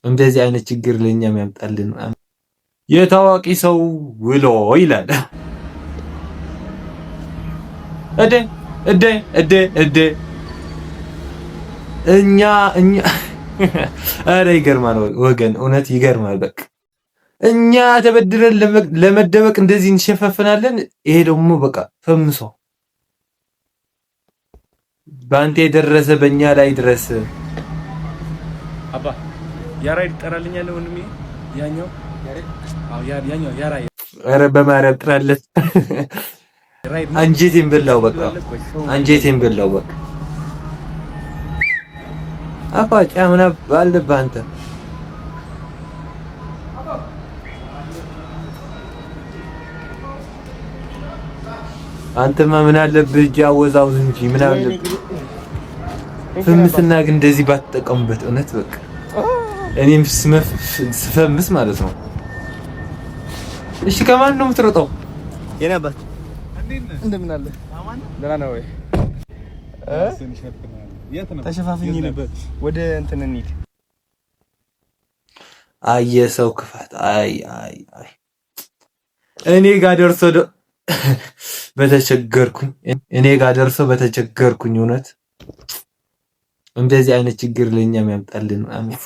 እንደዚህ አይነት ችግር ለኛም ያምጣልን። የታዋቂ ሰው ውሎ ይላል። እደ እደ እደ እደ እኛ ኧረ ይገርማል ወገን፣ እውነት ይገርማል። በቃ እኛ ተበድረን ለመደበቅ እንደዚህ እንሸፈፍናለን። ይሄ ደግሞ በቃ ፈምሶ በአንተ የደረሰ በእኛ ላይ ድረስ። አባ ያራይ ይጠራልኛል ወንድሜ። ያኛው ያራይ ኧረ በማርያም ጥራለት። አንጀቴን በላው በቃ አንጀቴን በላው በቃ። አፋጫ ምን አለብህ አንተ? አንተማ ምን አለብህ? እጅ አወዛውዝ እንጂ ምን አለብህ? ፍምስና ግን እንደዚህ ባትጠቀሙበት እውነት በቃ እኔም ስፈምስ ማለት ነው። እሺ ከማን ነው የምትሮጠው? የኔ አባት እንደምን አለ? ደህና ነው ወይ? ተሸፋፍኝ ነበር። ወደ እንትን እንሂድ። የሰው ክፋት አይ አይ አይ እኔ ጋር ደርሶ በተቸገርኩኝ እውነት እንደዚህ አይነት ችግር ለኛም ያምጣልን። አሜን።